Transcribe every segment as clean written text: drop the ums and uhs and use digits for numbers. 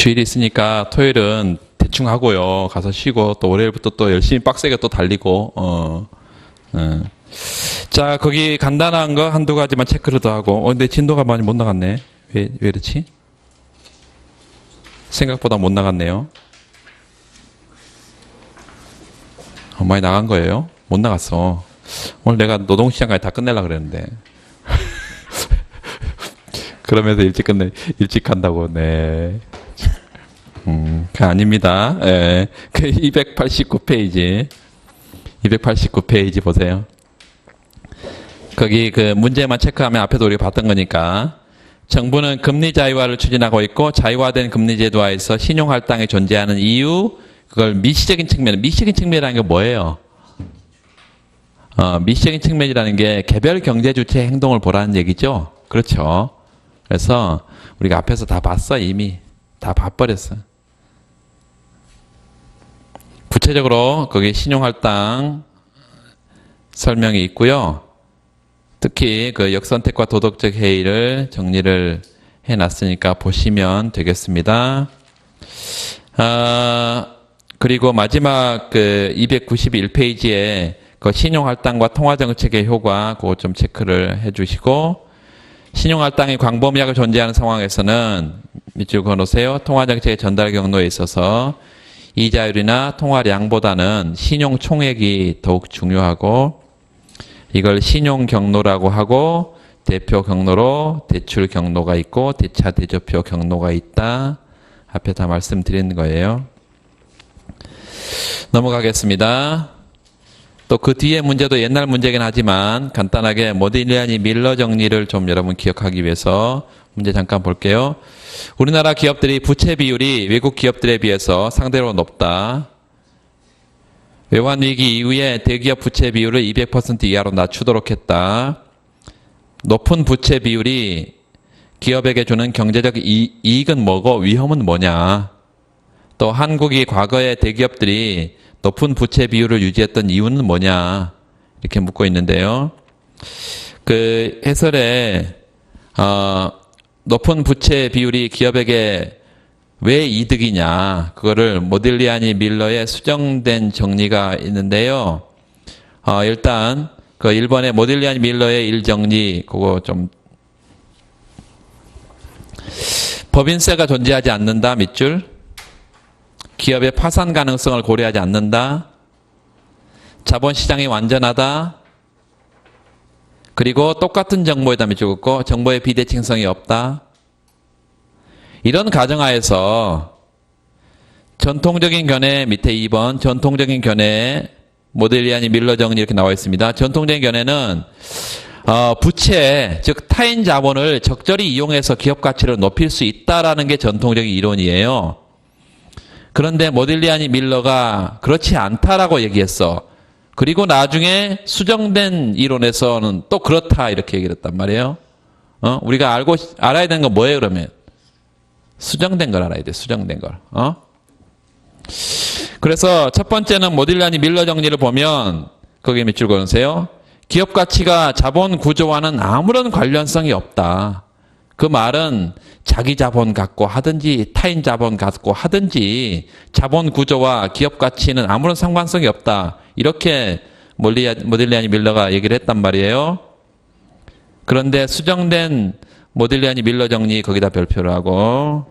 주일이 있으니까 토요일은 대충 하고요. 가서 쉬고 또 월요일부터 또 열심히 빡세게 또 달리고 자, 거기 간단한 거 한두 가지만 체크를 더 하고 근데 진도가 많이 못 나갔네. 왜 그렇지? 생각보다 못 나갔네요. 많이 나간 거예요? 못 나갔어. 오늘 내가 노동시장까지 다 끝내려고 그랬는데 그러면서 일찍 한다고. 네. 그 아닙니다. 예. 그 289페이지 보세요. 거기 그 문제만 체크하면 앞에도 우리가 봤던 거니까. 정부는 금리 자유화를 추진하고 있고 자유화된 금리 제도하에서 신용할당이 존재하는 이유, 그걸 미시적인 측면이라는 게 뭐예요? 미시적인 측면이라는 게 개별 경제 주체 행동을 보라는 얘기죠. 그렇죠. 그래서 우리가 앞에서 다 봤어. 이미 다 봐버렸어. 구체적으로 거기 신용할당 설명이 있고요. 특히 그 역선택과 도덕적 해이를 정리를 해놨으니까 보시면 되겠습니다. 그리고 마지막 그 291페이지에 그 신용할당과 통화정책의 효과 그거 좀 체크를 해주시고, 신용할당이 광범위하게 존재하는 상황에서는 밑줄 그어놓으세요. 통화정책의 전달 경로에 있어서 이자율이나 통화량보다는 신용 총액이 더욱 중요하고, 이걸 신용 경로라고 하고, 대표 경로로 대출 경로가 있고 대차 대조표 경로가 있다. 앞에 다 말씀드린 거예요. 넘어가겠습니다. 또 그 뒤에 문제도 옛날 문제긴 하지만 간단하게 모딜리아니 밀러 정리를 좀 여러분 기억하기 위해서 문제 잠깐 볼게요. 우리나라 기업들이 부채 비율이 외국 기업들에 비해서 상대로 높다. 외환위기 이후에 대기업 부채 비율을 200% 이하로 낮추도록 했다. 높은 부채 비율이 기업에게 주는 경제적 이익은 뭐고 위험은 뭐냐. 또 한국이 과거에 대기업들이 높은 부채 비율을 유지했던 이유는 뭐냐. 이렇게 묻고 있는데요. 그 해설에 높은 부채 비율이 기업에게 왜 이득이냐, 그거를 모딜리아니 밀러의 수정된 정리가 있는데요. 일단 그 1번의 모딜리아니 밀러의 일정리 그거 좀, 법인세가 존재하지 않는다 밑줄, 기업의 파산 가능성을 고려하지 않는다, 자본시장이 완전하다, 그리고 똑같은 정보에다 밑줄 긋고 정보의 비대칭성이 없다. 이런 가정하에서 전통적인 견해 밑에 2번 전통적인 견해 모딜리아니 밀러 정리 이렇게 나와 있습니다. 전통적인 견해는 부채 즉 타인 자본을 적절히 이용해서 기업 가치를 높일 수 있다라는 게 전통적인 이론이에요. 그런데 모딜리아니 밀러가 그렇지 않다라고 얘기했어. 그리고 나중에 수정된 이론에서는 또 그렇다 이렇게 얘기를 했단 말이에요. 우리가 알아야 되는 건 뭐예요 그러면? 수정된 걸 알아야 돼. 수정된 걸. 그래서 첫 번째는 모딜리아니 밀러 정리를 보면 거기에 밑줄 그어주세요. 기업 가치가 자본 구조와는 아무런 관련성이 없다. 그 말은 자기 자본 갖고 하든지 타인 자본 갖고 하든지 자본 구조와 기업 가치는 아무런 상관성이 없다. 이렇게 모딜리아니 밀러가 얘기를 했단 말이에요. 그런데 수정된 모딜리아니 밀러 정리 거기다 별표를 하고,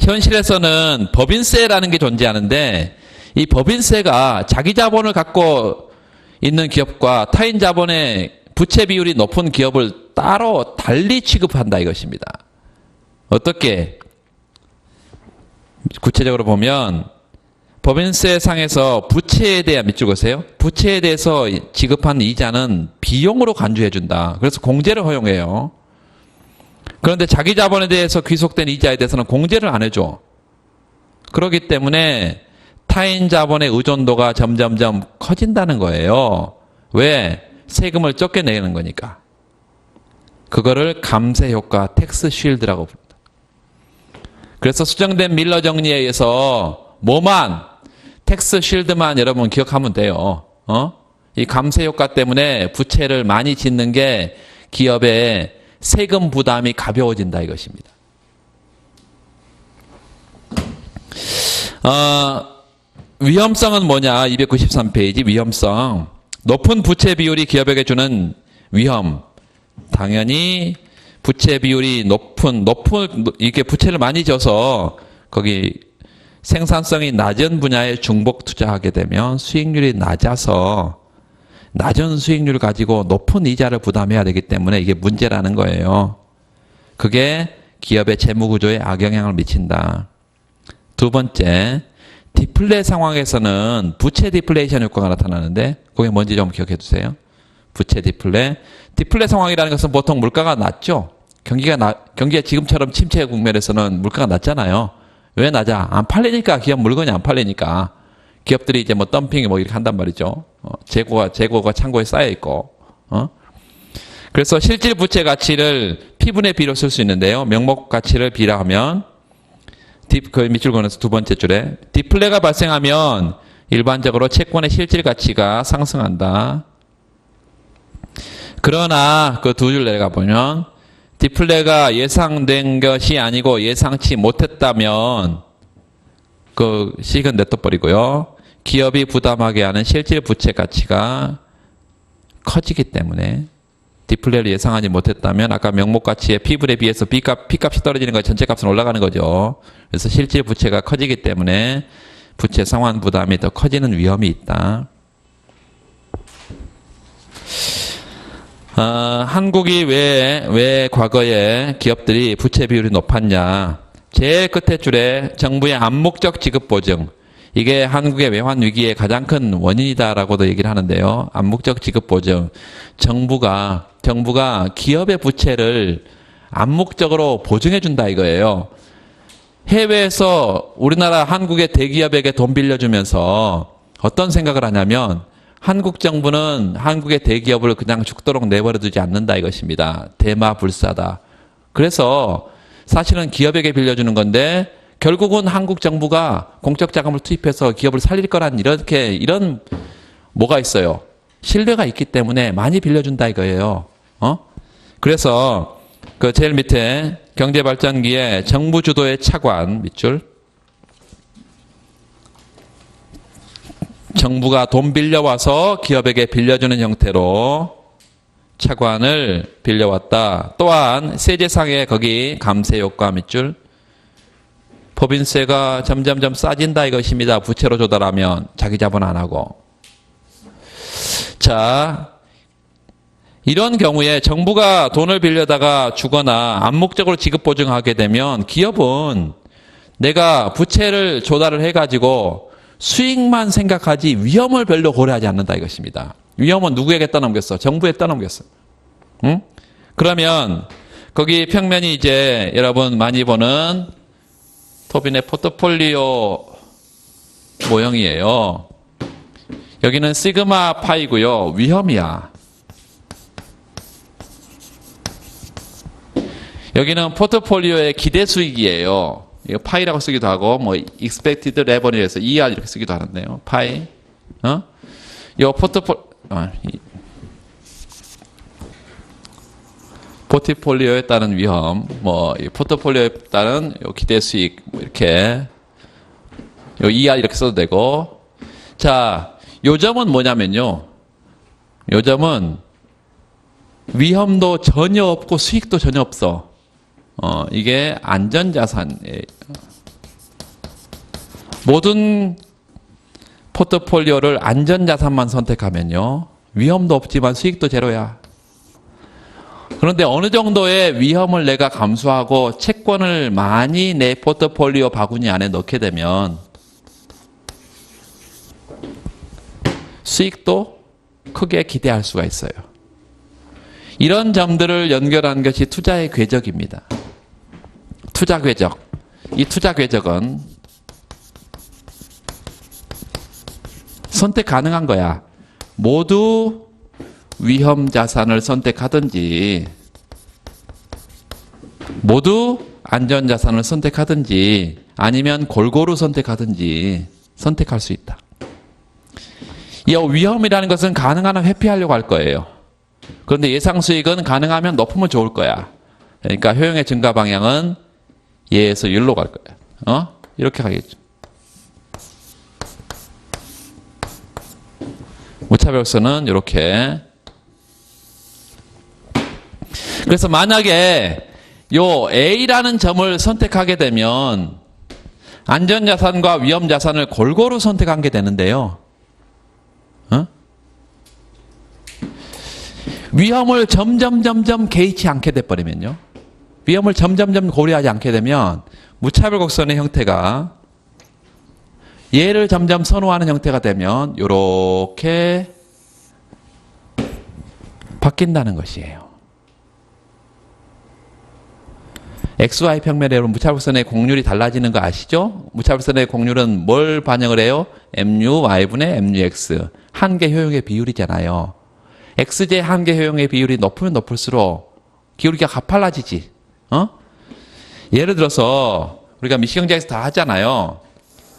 현실에서는 법인세라는 게 존재하는데 이 법인세가 자기 자본을 갖고 있는 기업과 타인 자본의 부채 비율이 높은 기업을 따로 달리 취급한다 이것입니다. 어떻게? 구체적으로 보면 법인세 상에서 부채에 대한 밑줄 그으세요. 부채에 대해서 지급하는 이자는 비용으로 간주해 준다. 그래서 공제를 허용해요. 그런데 자기 자본에 대해서 귀속된 이자에 대해서는 공제를 안 해줘. 그렇기 때문에 타인 자본의 의존도가 점점점 커진다는 거예요. 왜? 세금을 적게 내는 거니까. 그거를 감세 효과, 텍스 쉴드라고 부릅니다. 그래서 수정된 밀러 정리에 의해서 뭐만, 텍스 쉴드만 여러분 기억하면 돼요. 이 감세 효과 때문에 부채를 많이 짓는 게 기업의 세금 부담이 가벼워진다 이것입니다. 위험성은 뭐냐? 293페이지 위험성. 높은 부채 비율이 기업에게 주는 위험. 당연히 부채 비율이 높은 이게 부채를 많이 져서 거기 생산성이 낮은 분야에 중복 투자하게 되면 수익률이 낮아서 낮은 수익률을 가지고 높은 이자를 부담해야 되기 때문에 이게 문제라는 거예요. 그게 기업의 재무 구조에 악영향을 미친다. 두 번째, 디플레 상황에서는 부채 디플레이션 효과가 나타나는데 그게 뭔지 좀 기억해 두세요. 부채 디플레. 디플레 상황이라는 것은 보통 물가가 낮죠. 경기가 지금처럼 침체 국면에서는 물가가 낮잖아요. 왜 낮아? 안 팔리니까. 기업 물건이 안 팔리니까. 기업들이 이제 뭐 덤핑이 뭐 이렇게 한단 말이죠. 재고가 창고에 쌓여 있고. 그래서 실질 부채 가치를 P분의 B로 쓸 수 있는데요. 명목 가치를 B라 하면 그 밑줄 그어서 두 번째 줄에 디플레가 발생하면 일반적으로 채권의 실질 가치가 상승한다. 그러나 그 두 줄 내려가 보면 디플레가 예상된 것이 아니고 예상치 못했다면 그 식은 냅둬버리고요. 기업이 부담하게 하는 실질 부채 가치가 커지기 때문에 디플레를 예상하지 못했다면 아까 명목 가치의 P분에 비해서 P값이 떨어지는 거에 전체 값은 올라가는 거죠. 그래서 실질 부채가 커지기 때문에 부채 상환 부담이 더 커지는 위험이 있다. 한국이 왜 과거에 기업들이 부채 비율이 높았냐. 제일 끝에 줄에 정부의 암묵적 지급 보증. 이게 한국의 외환 위기의 가장 큰 원인이다라고도 얘기를 하는데요. 암묵적 지급 보증. 정부가 기업의 부채를 암묵적으로 보증해 준다 이거예요. 해외에서 우리나라 한국의 대기업에게 돈 빌려주면서 어떤 생각을 하냐면 한국 정부는 한국의 대기업을 그냥 죽도록 내버려 두지 않는다 이것입니다. 대마불사다. 그래서 사실은 기업에게 빌려주는 건데 결국은 한국 정부가 공적 자금을 투입해서 기업을 살릴 거란 이런 뭐가 있어요. 신뢰가 있기 때문에 많이 빌려준다 이거예요. 그래서 그 제일 밑에 경제발전기에 정부 주도의 차관 밑줄. 정부가 돈 빌려와서 기업에게 빌려주는 형태로 차관을 빌려왔다. 또한 세제상의 거기 감세 효과 밑줄. 법인세가 점점점 싸진다 이것입니다. 부채로 조달하면 자기 자본 안 하고. 자, 이런 경우에 정부가 돈을 빌려다가 주거나 암묵적으로 지급 보증하게 되면 기업은 내가 부채를 조달을 해가지고 수익만 생각하지 위험을 별로 고려하지 않는다 이것입니다. 위험은 누구에게 떠넘겼어? 정부에 떠넘겼어. 응? 그러면 거기 평면이 이제 여러분 많이 보는 토빈의 포트폴리오 모형이에요. 여기는 시그마 파이고요. 위험이야. 여기는 포트폴리오의 기대 수익이에요. 이거 파이라고 쓰기도 하고 뭐 expected revenue에서 ER 이렇게 쓰기도 하는데요. 파이. 요 포트폴리오에 따른 위험, 이 포트폴리오에 따른 요 기대 수익 이렇게 요 ER 이렇게 써도 되고. 자, 요 점은 뭐냐면요. 요 점은 위험도 전혀 없고 수익도 전혀 없어. 이게 안전자산이에요. 모든 포트폴리오를 안전자산만 선택하면요. 위험도 없지만 수익도 제로야. 그런데 어느 정도의 위험을 내가 감수하고 채권을 많이 내 포트폴리오 바구니 안에 넣게 되면 수익도 크게 기대할 수가 있어요. 이런 점들을 연결한 것이 투자의 궤적입니다. 투자 궤적. 이 투자 궤적은 선택 가능한 거야. 모두 위험 자산을 선택하든지 모두 안전 자산을 선택하든지 아니면 골고루 선택하든지 선택할 수 있다. 이 위험이라는 것은 가능한 한 회피하려고 할 거예요. 그런데 예상 수익은 가능하면 높으면 좋을 거야. 그러니까 효용의 증가 방향은 예에서 율로 갈 거야. 이렇게 가겠죠. 무차별성은 이렇게. 그래서 만약에 요 A라는 점을 선택하게 되면 안전자산과 위험자산을 골고루 선택하게 되는데요. 위험을 점점 개의치 않게 돼버리면요. 위험을 점점 고려하지 않게 되면 무차별 곡선의 형태가 얘를 점점 선호하는 형태가 되면 이렇게 바뀐다는 것이에요. XY 평면에 여러분 무차별선의 곡률이 달라지는 거 아시죠? 무차별선의 곡률은 뭘 반영을 해요? mu y분의 mux 한계 효용의 비율이잖아요. x제 한계 효용의 비율이 높으면 높을수록 기울기가 가팔라지지. 예를 들어서 우리가 미시경제에서 다 하잖아요.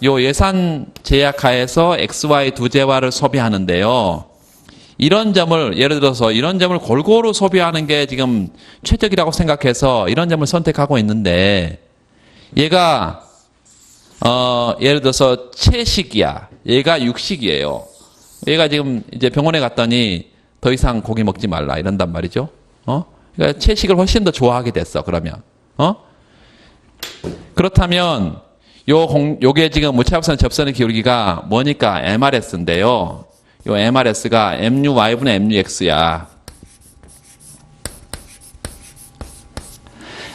요 예산 제약하에서 XY 두 재화를 소비하는데요. 이런 점을 예를 들어서 이런 점을 골고루 소비하는 게 지금 최적이라고 생각해서 이런 점을 선택하고 있는데 얘가 예를 들어서 채식이야. 얘가 육식이에요. 얘가 지금 이제 병원에 갔더니 더 이상 고기 먹지 말라 이런단 말이죠. 그러니까 채식을 훨씬 더 좋아하게 됐어. 그러면 그렇다면 요게 지금 무차별선 접선의 기울기가 뭐니까 MRS인데요. 요 MRS가 MUY분의 MUX야.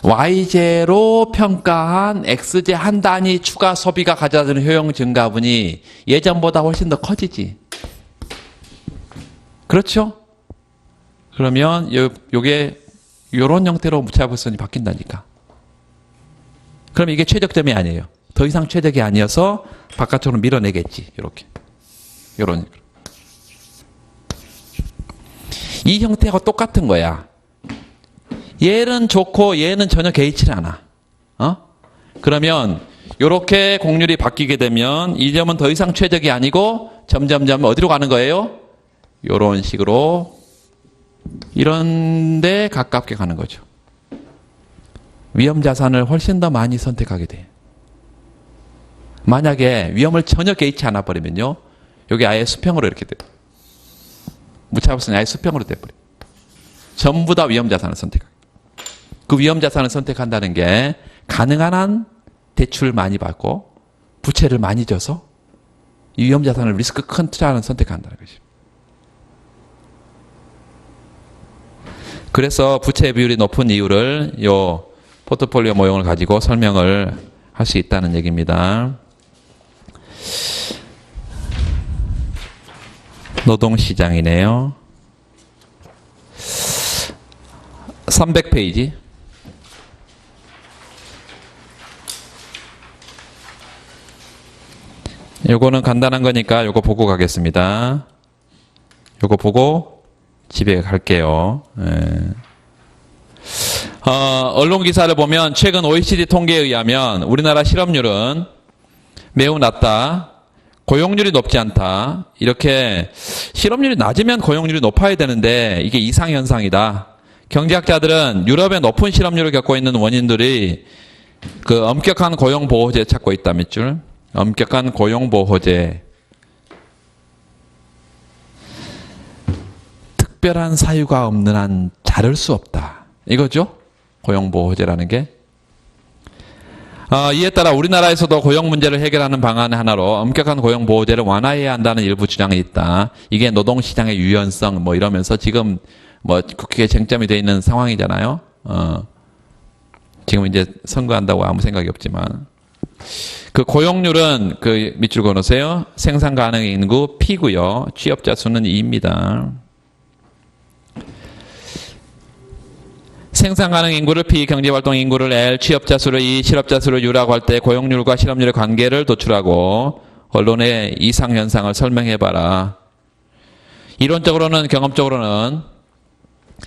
Y제로 평가한 X제 한 단위 추가 소비가 가져다 주는 효용 증가분이 예전보다 훨씬 더 커지지. 그렇죠? 그러면 요게 요런 형태로 무차별선이 바뀐다니까. 그럼 이게 최적점이 아니에요. 더 이상 최적이 아니어서 바깥으로 밀어내겠지. 이렇게. 요런. 이 형태가 똑같은 거야. 얘는 좋고 얘는 전혀 개의치를 않아. 그러면 이렇게 곡률이 바뀌게 되면 이 점은 더 이상 최적이 아니고 점점점 어디로 가는 거예요? 이런 식으로 이런 데 가깝게 가는 거죠. 위험 자산을 훨씬 더 많이 선택하게 돼. 만약에 위험을 전혀 개의치 않아 버리면요. 여기 아예 수평으로 이렇게 돼. 무차별성이 아예 수평으로 돼버려. 전부 다 위험 자산을 선택하게. 그 위험 자산을 선택한다는 게 가능한 한 대출을 많이 받고 부채를 많이 져서 이 위험 자산을 리스크 큰 투자를 선택한다는 것입니다. 그래서 부채 비율이 높은 이유를 요 포트폴리오 모형을 가지고 설명을 할 수 있다는 얘기입니다. 노동시장이네요. 300페이지. 요거는 간단한 거니까 요거 보고 가겠습니다. 요거 보고 집에 갈게요. 언론 기사를 보면 최근 OECD 통계에 의하면 우리나라 실업률은 매우 낮다. 고용률이 높지 않다. 이렇게 실업률이 낮으면 고용률이 높아야 되는데 이게 이상현상이다. 경제학자들은 유럽의 높은 실업률을 겪고 있는 원인들이 그 엄격한 고용보호제 찾고 있다 몇 줄. 엄격한 고용보호제. 특별한 사유가 없는 한 자를 수 없다. 이거죠? 고용보호제라는 게. 이에 따라 우리나라에서도 고용 문제를 해결하는 방안 하나로 엄격한 고용보호제를 완화해야 한다는 일부 주장이 있다. 이게 노동시장의 유연성 뭐 이러면서 지금 뭐 국회에 쟁점이 되어 있는 상황이잖아요. 지금 이제 선거한다고 아무 생각이 없지만. 그 고용률은 그 밑줄 그어놓으세요. 생산 가능 인구 P고요. 취업자 수는 2입니다. 생산 가능 인구를 P, 경제활동 인구를 L, 취업자 수를 E, 실업자 수를 U라고 할 때 고용률과 실업률의 관계를 도출하고 언론의 이상현상을 설명해봐라. 이론적으로는 경험적으로는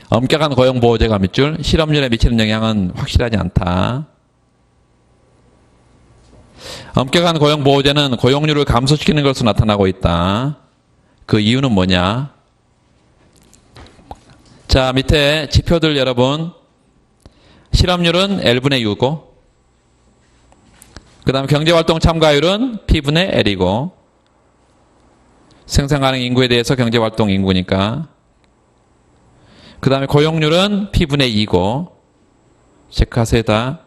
엄격한 고용보호제가 밑줄, 실업률에 미치는 영향은 확실하지 않다. 엄격한 고용보호제는 고용률을 감소시키는 것으로 나타나고 있다. 그 이유는 뭐냐? 자, 밑에 지표들 여러분. 실업률은 L분의 U고, 그 다음에 경제활동 참가율은 P분의 L이고, 생산 가능 인구에 대해서 경제활동 인구니까. 그 다음에 고용률은 P분의 2고, 체크하세요 다.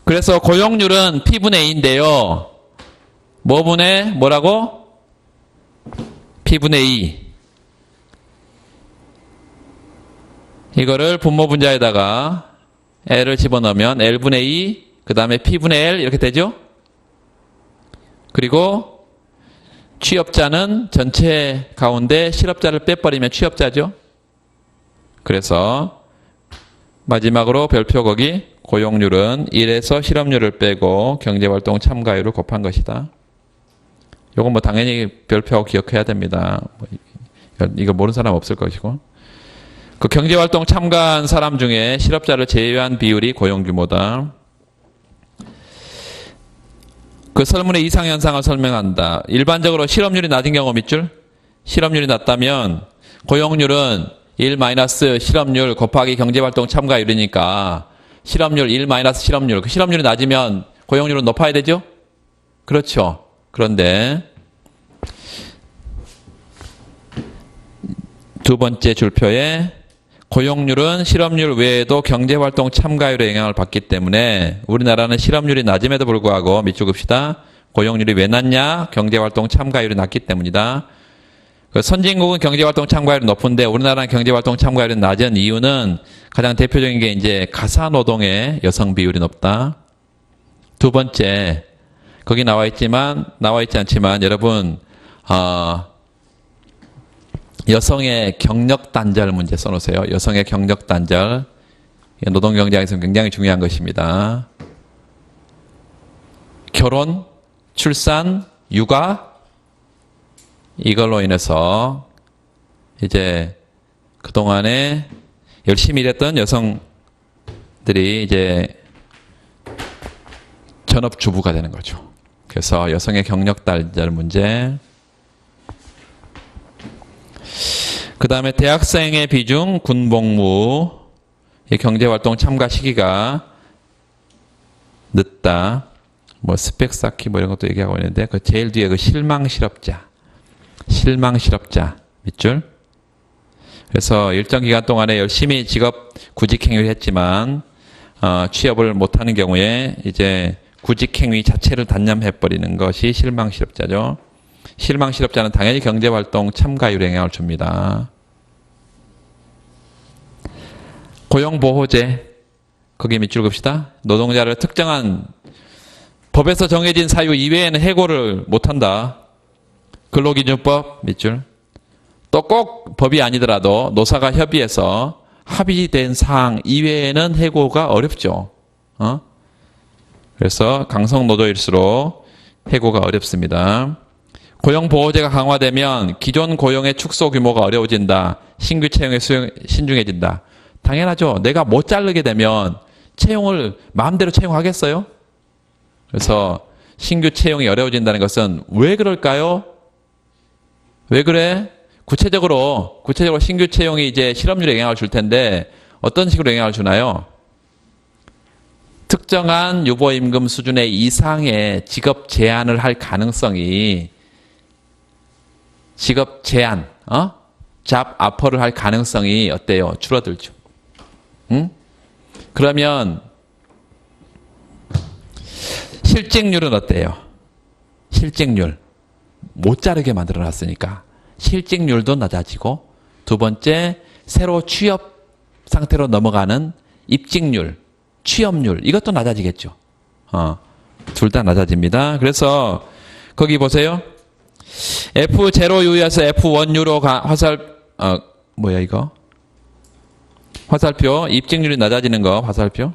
그래서 고용률은 P분의 2인데요. 뭐분의 뭐라고? P분의 2. 이거를 분모 분자에다가 L을 집어넣으면 L분의 2, 그 다음에 P분의 L 이렇게 되죠? 그리고 취업자는 전체 가운데 실업자를 빼버리면 취업자죠? 그래서 마지막으로 별표 거기 고용률은 1에서 실업률을 빼고 경제활동 참가율을 곱한 것이다. 요건 뭐 당연히 별표하고 기억해야 됩니다. 이거 모르는 사람 없을 것이고. 그 경제활동 참가한 사람 중에 실업자를 제외한 비율이 고용규모다. 그 설문의 이상현상을 설명한다. 일반적으로 실업률이 낮은 경우 밑줄? 실업률이 낮다면 고용률은 1 마이너스 실업률 곱하기 경제활동 참가율이니까 실업률 1 마이너스 실업률. 그 실업률이 낮으면 고용률은 높아야 되죠? 그렇죠. 그런데 두 번째 줄표에 고용률은 실업률 외에도 경제활동 참가율에 영향을 받기 때문에 우리나라는 실업률이 낮음에도 불구하고 밑줄 긋읍시다. 고용률이 왜 낮냐? 경제활동 참가율이 낮기 때문이다. 선진국은 경제활동 참가율이 높은데 우리나라는 경제활동 참가율이 낮은 이유는 가장 대표적인 게 이제 가사노동의 여성 비율이 높다. 두 번째, 거기 나와 있지 않지만 여러분 여성의 경력 단절 문제 써놓으세요. 여성의 경력 단절. 노동 경쟁에서 굉장히 중요한 것입니다. 결혼, 출산, 육아 이걸로 인해서 이제 그동안에 열심히 일했던 여성들이 이제 전업주부가 되는 거죠. 그래서 여성의 경력 단절 문제. 그 다음에 대학생의 비중, 군복무, 경제활동 참가 시기가 늦다. 뭐 스펙 쌓기 뭐 이런 것도 얘기하고 있는데 그 제일 뒤에 그 실망 실업자 밑줄. 그래서 일정 기간 동안에 열심히 직업 구직행위를 했지만 취업을 못하는 경우에 이제 구직행위 자체를 단념해 버리는 것이 실망 실업자죠. 실망 실업자는 당연히 경제활동 참가율에 영향을 줍니다. 고용보호제 거기 밑줄 긋읍시다. 노동자를 특정한 법에서 정해진 사유 이외에는 해고를 못한다. 근로기준법 밑줄. 또 꼭 법이 아니더라도 노사가 협의해서 합의된 사항 이외에는 해고가 어렵죠. 그래서 강성노조일수록 해고가 어렵습니다. 고용보호제가 강화되면 기존 고용의 축소 규모가 어려워진다. 신규 채용에 신중해진다. 당연하죠. 내가 못 자르게 되면 채용을 마음대로 채용하겠어요? 그래서 신규 채용이 어려워진다는 것은 왜 그럴까요? 왜 그래? 구체적으로 신규 채용이 이제 실업률에 영향을 줄 텐데 어떤 식으로 영향을 주나요? 특정한 유보임금 수준의 이상의 직업 제한을 할 가능성이 직업 제한, 잡 아퍼를 할 가능성이 어때요? 줄어들죠. 그러면 실직률은 어때요? 실직률. 못 자르게 만들어 놨으니까 실직률도 낮아지고 두 번째 새로 취업 상태로 넘어가는 입직률, 취업률 이것도 낮아지겠죠. 둘 다 낮아집니다. 그래서 거기 보세요. F0U에서 F1U로 화살표 입직률이 낮아지는 거 화살표.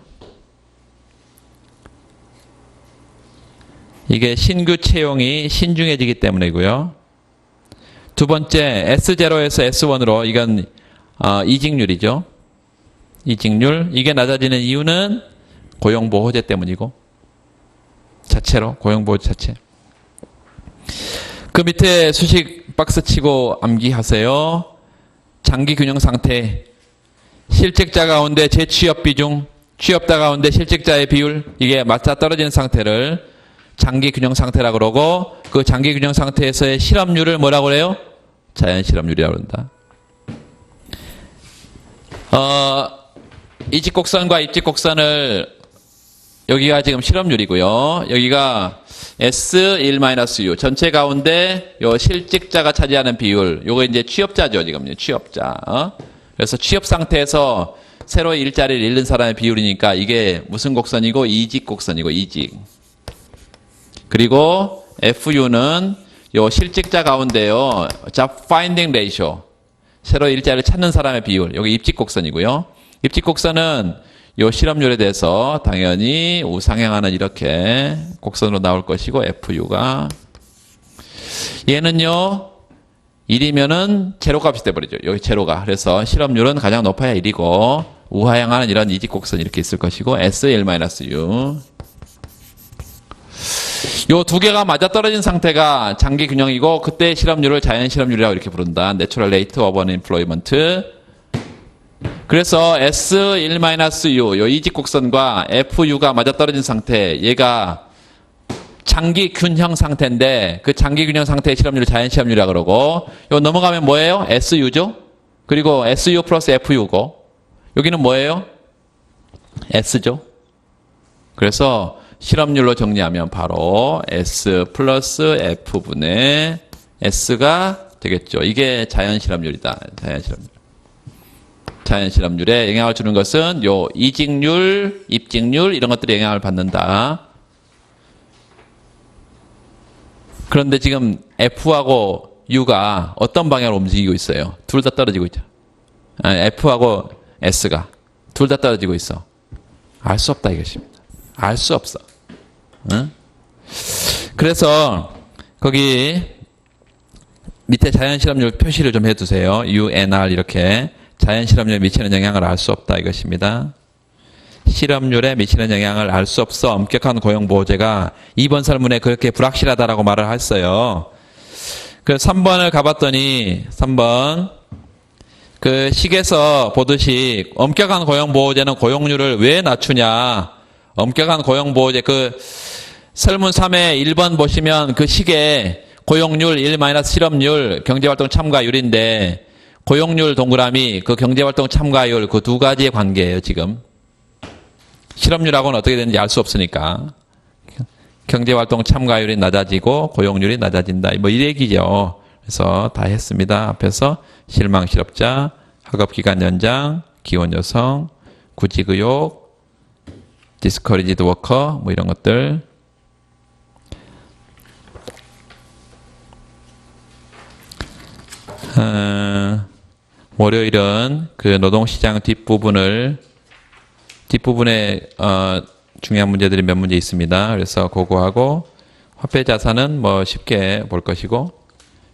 이게 신규 채용이 신중해지기 때문이고요. 두 번째 S0에서 S1으로 이건 이직률이죠. 이직률 이게 낮아지는 이유는 고용보호제 때문이고 자체로 고용보호제 자체. 그 밑에 수식 박스 치고 암기하세요. 장기 균형 상태. 실직자 가운데 재취업 비중, 취업자 가운데 실직자의 비율 이게 맞아 떨어지는 상태를 장기 균형 상태라고 그러고 그 장기 균형 상태에서의 실업률을 뭐라고 그래요? 자연 실업률이라고 그런다. 이직곡선과 입직곡선을 여기가 지금 실업률이고요. 여기가 S1-U 전체 가운데 요 실직자가 차지하는 비율. 요거 이제 취업자죠, 지금. 취업자. 그래서 취업 상태에서 새로 일자리를 잃는 사람의 비율이니까 이게 무슨 곡선이고? 이직곡선이고, 이직. 그리고 FU는 요 실직자 가운데요. job finding ratio. 새로 일자리를 찾는 사람의 비율. 여기 입직곡선이고요. 입직곡선은 요 실업률에 대해서 당연히 우상향하는 이렇게 곡선으로 나올 것이고, FU가. 얘는요, 1이면은 제로값이 돼버리죠. 여기 제로가. 그래서 실업률은 가장 높아야 1이고, 우하향하는 이런 이직곡선 이렇게 있을 것이고, S1-U. 요 두 개가 맞아떨어진 상태가 장기 균형이고, 그때 실업률을 자연 실업률이라고 이렇게 부른다. Natural Rate of Unemployment. 그래서 S1-U, 요 이직곡선과 FU가 맞아떨어진 상태, 얘가 장기 균형 상태인데, 그 장기 균형 상태의 실업률을 자연 실업률이라고 그러고, 요 넘어가면 뭐예요? SU죠? 그리고 SU 플러스 FU고, 여기는 뭐예요? S죠? 그래서 실업률로 정리하면 바로 S 플러스 F분의 S가 되겠죠. 이게 자연 실업률이다. 자연 실업률. 자연 실업률에 영향을 주는 것은 요 이직률, 입직률 이런 것들이 영향을 받는다. 그런데 지금 F하고 U가 어떤 방향으로 움직이고 있어요? 둘 다 떨어지고 있죠. F하고 S가 둘 다 떨어지고 있어. 알 수 없다 이것입니다. 알 수 없어. 응? 그래서 거기 밑에 자연 실업률 표시를 좀 해두세요. UNR 이렇게. 자연 실업률에 미치는 영향을 알 수 없다 이것입니다. 실업률에 미치는 영향을 알 수 없어. 엄격한 고용보호제가 2번 설문에 그렇게 불확실하다라고 말을 했어요. 그 3번을 가봤더니 3번 그 식에서 보듯이 엄격한 고용보호제는 고용률을 왜 낮추냐. 엄격한 고용보호제 그 설문 3의 1번 보시면 그 식에 고용률 1 실업률 경제활동 참가율인데 고용률 동그라미, 그 경제활동 참가율, 그 두 가지의 관계예요, 지금. 실업률하고는 어떻게 되는지 알 수 없으니까. 경제활동 참가율이 낮아지고 고용률이 낮아진다. 뭐 이 얘기죠. 그래서 다 했습니다. 앞에서 실망 실업자, 학업기간 연장, 기혼 여성, 구직 의욕, discouraged worker, 뭐 이런 것들. 월요일은 그 노동시장 뒷부분에 중요한 문제들이 몇 문제 있습니다. 그래서 그거하고 화폐 자산은 뭐 쉽게 볼 것이고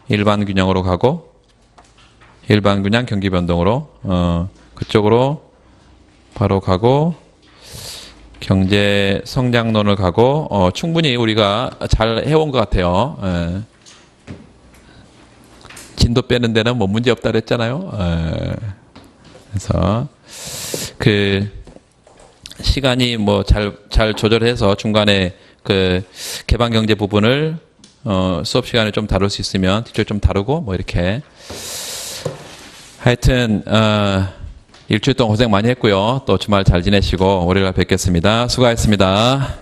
일반 균형으로 가고 일반 균형 경기 변동으로 그쪽으로 바로 가고 경제 성장론을 가고 충분히 우리가 잘 해온 것 같아요. 진도 빼는 데는 뭐 문제 없다 그랬잖아요. 그래서 그 시간이 뭐 잘 조절해서 중간에 그 개방 경제 부분을 수업 시간에 좀 다룰 수 있으면 뒤쪽 좀 다루고 뭐 이렇게 하여튼 일주일 동안 고생 많이 했고요. 또 주말 잘 지내시고 월요일 날 뵙겠습니다. 수고하셨습니다.